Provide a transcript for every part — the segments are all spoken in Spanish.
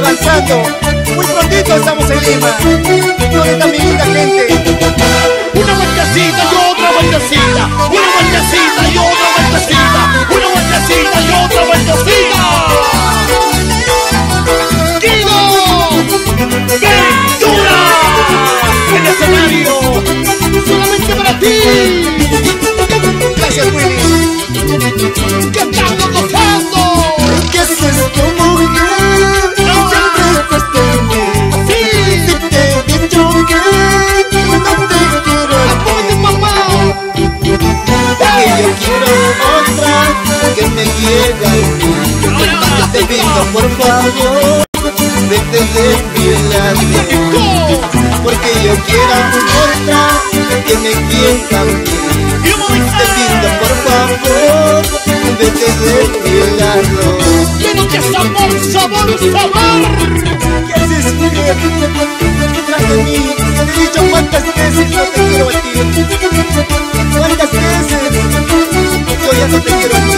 avanzando. Muy prontito estamos en Lima. ¿Dónde está mi linda gente? Una vueltecita y otra vueltecita. Una vueltecita y otra vueltecita. Una vueltecita y otra vueltecita. ¡Guido Ventura! En el escenario, solamente para ti. Gracias, Willy. ¡Que estamos gozando! ¿Qué es esto, mujer? Siempre estás de mí. ¡Sí! Si te he dicho que no te quiero a ti. ¡Apoye, mamá! Porque yo quiero otra que me quiera a mí. Yo te pido, por favor, vete de mi lado. Porque yo quiero otra que me quiera a mí. Te pido, por favor, vete de mi lado. ¡Quiero que sabor, sabor, sabor! ¿Qué haces, mujer? Detrás de mí. Te he dicho cuántas veces no te quiero a ti. ¿Cuántas veces? Yo ya no te quiero a ti.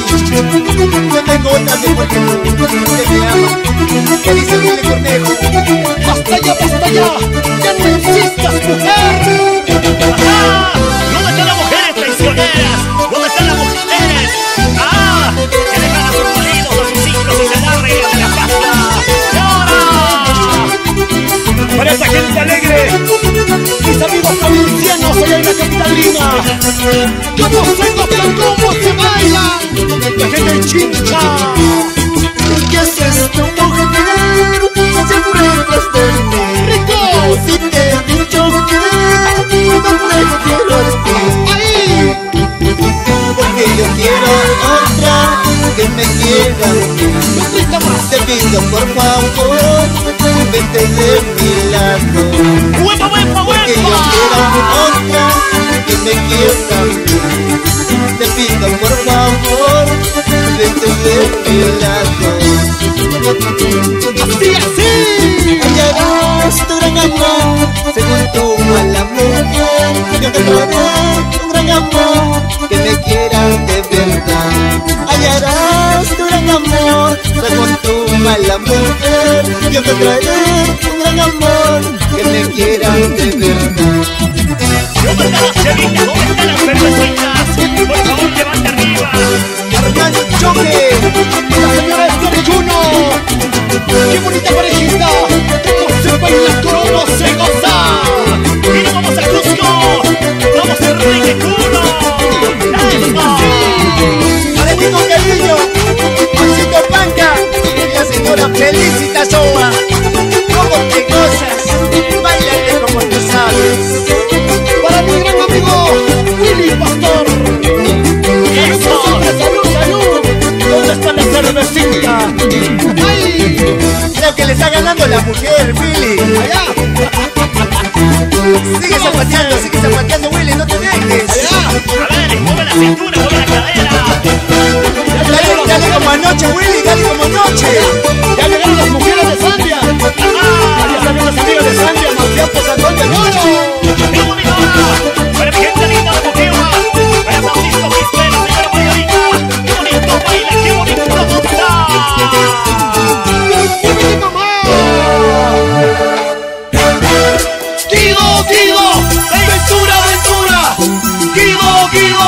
Yo tengo otra mejor que tú, que me ama. ¿Qué dice Willy Cornejo? ¡Basta ya, basta ya! ¡Ya no insistas, mujer! ¡Ah! ¿Dónde están las mujeres traicioneras? ¿Dónde están las mujeres? ¡Ah! Que dejan a sus maridos, a sus hijos y se larguen de la casa. ¡Y ahora! Para esa gente alegre, mis amigos provincianos allá en la capital Lima. ¿Cómo se tocan? ¿Cómo se bailan? La gente chincha. ¿Qué es esto, mujer? Siempre estás de mí. ¡Rico! Si te he dicho que no te quiero a ti. ¡Ahí! Porque yo quiero otra que me quiera a mí. ¡No grita más! Te pido, por favor, vete de mi lado. ¡Huepa, huepa, Porque yo quiero huepa! otra que me quiera a mí. Te pido, por favor, vete de mi lado. ¡Así, así! Hallarás tu gran amor, según tu mala mujer. Yo te traeré un gran amor que me quiera de verdad. Hallarás tu gran amor, según tu mala mujer. Yo te traeré un gran amor que me quiera de verdad. ¿Dónde están las chelitas? ¿Dónde están las cervecitas? Por favor, levante arriba. Armando Choque, La señora Esther Juno. ¡Qué bonita parejita! ¡Cómo se baila, cómo se goza! ¡Y nos vamos a Cusco! ¡Vamos a Enrique Cuno! para ti con cariño, Maxito Panca y la señora Felicita Soa. ¿Cómo te gozas? Báilate como tú sabes. Para mi gran amigo Willy Pastor. ¡Eso! ¡Salud, salud! ¿Dónde está la cervecita? ¡Ay! Creo que le está ganando la mujer, Willy. ¡Allá! Sigue zapateando, Willy, no te dejes. ¡Allá! A ver, mueve la cintura, mueve la cadera. Dale como anoche, Willy, dale como anoche. Ya llegaron las mujeres de Zambia. Ya están las amigas de Zambia, Marciapo, Santón de Oro. ¡Qué bonito! Para mi gente linda de Moquegua, para Francisco Quispe, la señora Margarita. ¡Qué bonito baila, qué bonito gusta! ¡Qué bonito más! ¡Guido, Guido! ¡Ventura, Ventura! ¡Guido, Guido!